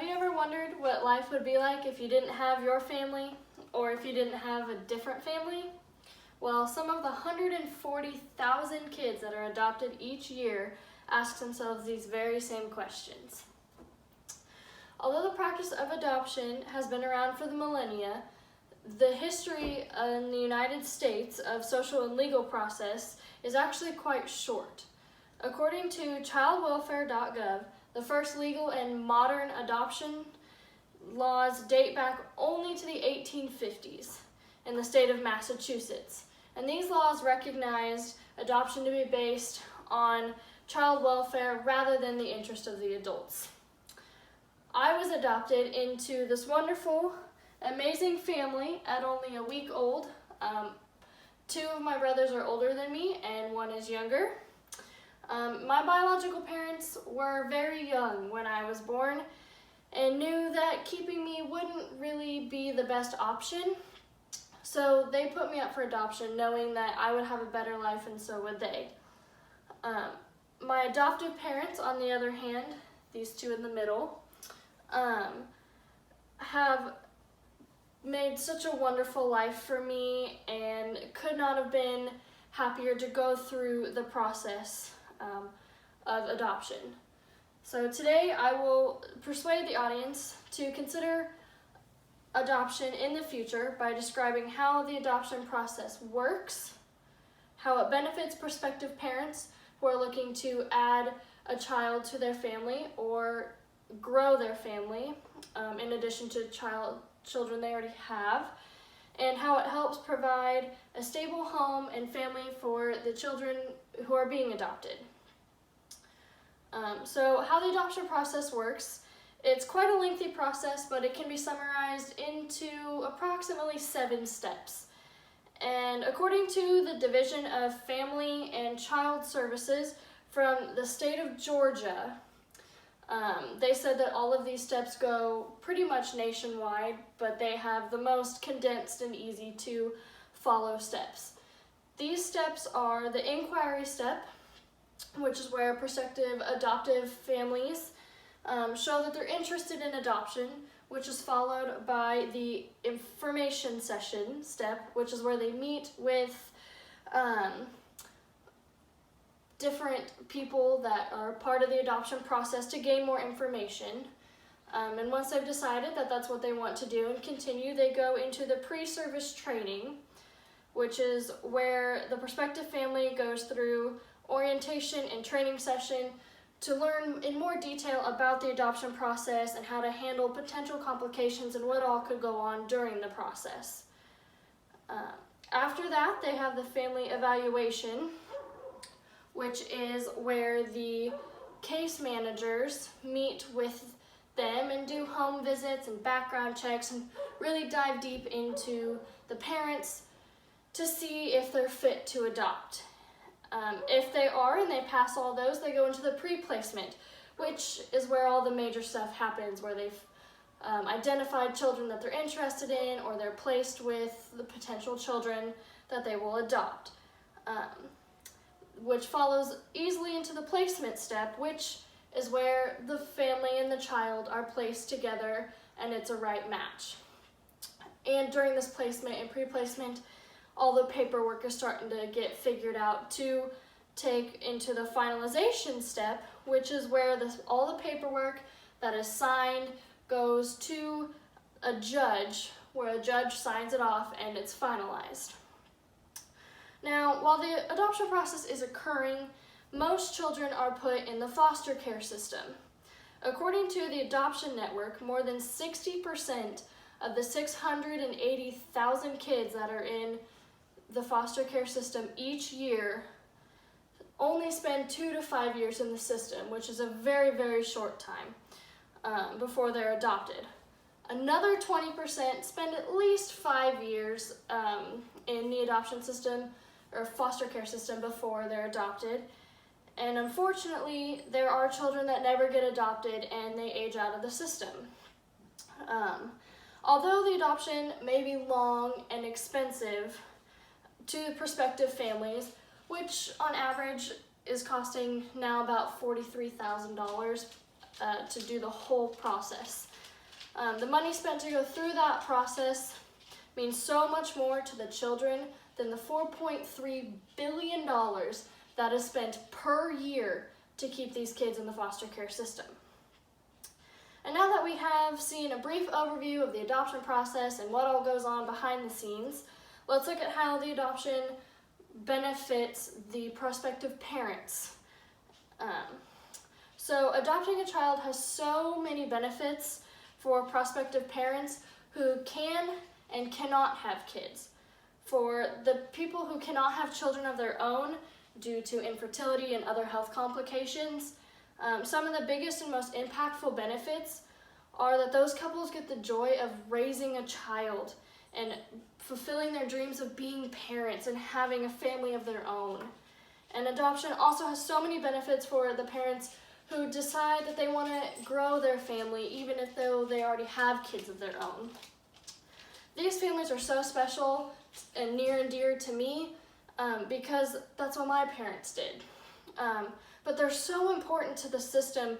you ever wondered what life would be like if you didn't have your family or if you didn't have a different family? Well, some of the 140,000 kids that are adopted each year ask themselves these very same questions. Although the practice of adoption has been around for the millennia, the history in the United States of social and legal process is actually quite short. According to childwelfare.gov, the first legal and modern adoption laws date back only to the 1850s in the state of Massachusetts. And these laws recognized adoption to be based on child welfare rather than the interest of the adults. I was adopted into this wonderful, amazing family at only a week old. Two of my brothers are older than me and one is younger. My biological parents were very young when I was born and knew that keeping me wouldn't really be the best option. So they put me up for adoption knowing that I would have a better life and so would they. My adoptive parents, on the other hand, these two in the middle, have made such a wonderful life for me and could not have been happier to go through the process of adoption. So today I will persuade the audience to consider adoption in the future by describing how the adoption process works, how it benefits prospective parents who are looking to add a child to their family or grow their family in addition to children they already have, and how it helps provide a stable home and family for the children who are being adopted. So how the adoption process works, it's quite a lengthy process, but it can be summarized into approximately 7 steps. And according to the Division of Family and Child Services from the state of Georgia, they said that all of these steps go pretty much nationwide, but they have the most condensed and easy to follow steps. These steps are the inquiry step, which is where prospective adoptive families show that they're interested in adoption, which is followed by the information session step, which is where they meet with different people that are part of the adoption process to gain more information. And once they've decided that that's what they want to do and continue, they go into the pre-service training, which is where the prospective family goes through orientation and training session to learn in more detail about the adoption process and how to handle potential complications and what all could go on during the process. After that, they have the family evaluation, which is where the case managers meet with them and do home visits and background checks and really dive deep into the parents to see if they're fit to adopt. If they are and they pass all those, they go into the pre-placement, which is where all the major stuff happens, where they've identified children that they're interested in or they're placed with the potential children that they will adopt, which follows easily into the placement step, which is where the family and the child are placed together and it's a right match. And during this placement and pre-placement, all the paperwork is starting to get figured out to take into the finalization step, which is where all the paperwork that is signed goes to a judge, where a judge signs it off and it's finalized. Now, while the adoption process is occurring, most children are put in the foster care system. According to the Adoption Network, more than 60% of the 680,000 kids that are in the foster care system each year only spend 2 to 5 years in the system, which is a very, very short time before they're adopted. Another 20% spend at least 5 years in the adoption system or foster care system before they're adopted. And unfortunately, there are children that never get adopted and they age out of the system. Although the adoption may be long and expensive to prospective families, which on average is costing now about $43,000 to do the whole process. The money spent to go through that process means so much more to the children than the $4.3 billion that is spent per year to keep these kids in the foster care system. And now that we have seen a brief overview of the adoption process and what all goes on behind the scenes, let's look at how the adoption benefits the prospective parents. So adopting a child has so many benefits for prospective parents who can and cannot have kids. For the people who cannot have children of their own due to infertility and other health complications, some of the biggest and most impactful benefits are that those couples get the joy of raising a child and fulfilling their dreams of being parents and having a family of their own. And adoption also has so many benefits for the parents who decide that they want to grow their family even if though they already have kids of their own. These families are so special and near and dear to me because that's what my parents did. But they're so important to the system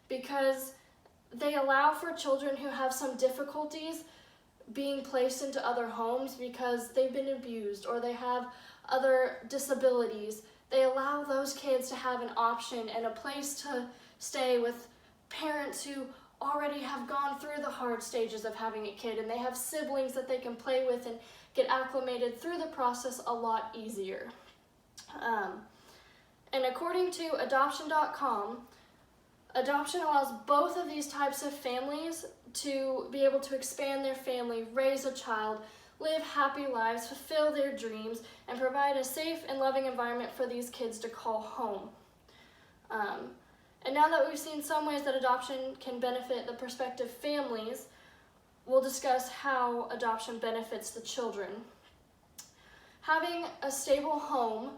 because they allow for children who have some difficulties being placed into other homes because they've been abused or they have other disabilities. They allow those kids to have an option and a place to stay with parents who already have gone through the hard stages of having a kid, and they have siblings that they can play with and get acclimated through the process a lot easier. And according to adoption.com, adoption allows both of these types of families to be able to expand their family, raise a child, live happy lives, fulfill their dreams, and provide a safe and loving environment for these kids to call home. And now that we've seen some ways that adoption can benefit the prospective families, we'll discuss how adoption benefits the children. Having a stable home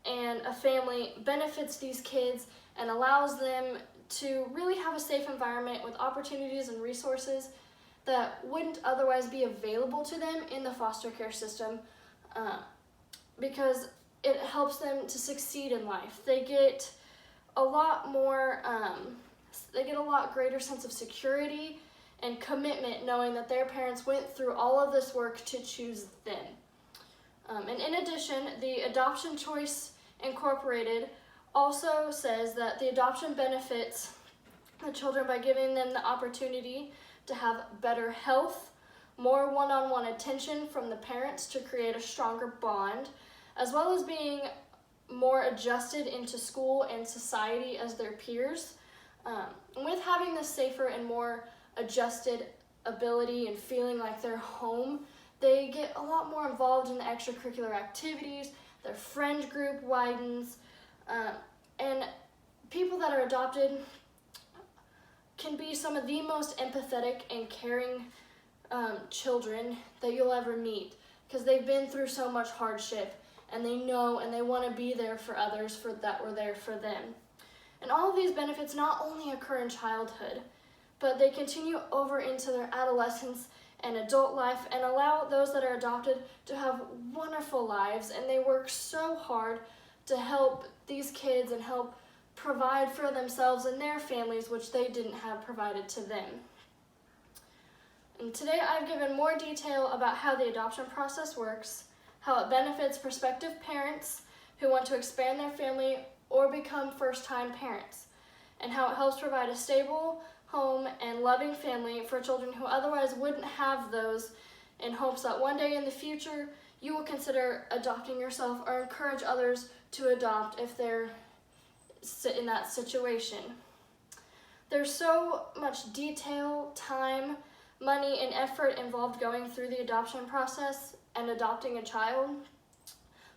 and a family benefits these kids and allows them to really have a safe environment with opportunities and resources that wouldn't otherwise be available to them in the foster care system because it helps them to succeed in life. They get a lot more, they get a lot greater sense of security and commitment knowing that their parents went through all of this work to choose them. And in addition, the Adoption Choice Incorporated also says that the adoption benefits the children by giving them the opportunity to have better health, more one-on-one attention from the parents to create a stronger bond, as well as being more adjusted into school and society as their peers. With having this safer and more adjusted ability and feeling like they're home, they get a lot more involved in the extracurricular activities, their friend group widens, and people that are adopted can be some of the most empathetic and caring children that you'll ever meet because they've been through so much hardship and they know and they want to be there for others that were there for them. And all of these benefits not only occur in childhood, but they continue over into their adolescence and adult life and allow those that are adopted to have wonderful lives, and they work so hard to help these kids and help provide for themselves and their families, which they didn't have provided to them. And today I've given more detail about how the adoption process works, how it benefits prospective parents who want to expand their family or become first-time parents, and how it helps provide a stable home and loving family for children who otherwise wouldn't have those, in hopes that one day in the future you will consider adopting yourself or encourage others to adopt if they're in that situation. There's so much detail, time, money, and effort involved going through the adoption process and adopting a child.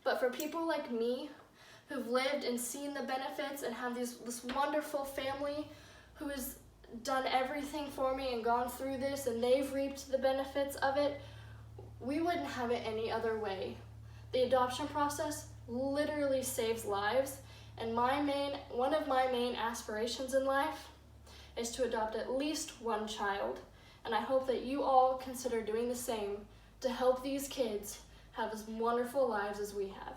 But for people like me who've lived and seen the benefits and have this wonderful family who has done everything for me and gone through this and they've reaped the benefits of it, we wouldn't have it any other way. The adoption process literally saves lives, and one of my main aspirations in life is to adopt at least one child, and I hope that you all consider doing the same to help these kids have as wonderful lives as we have.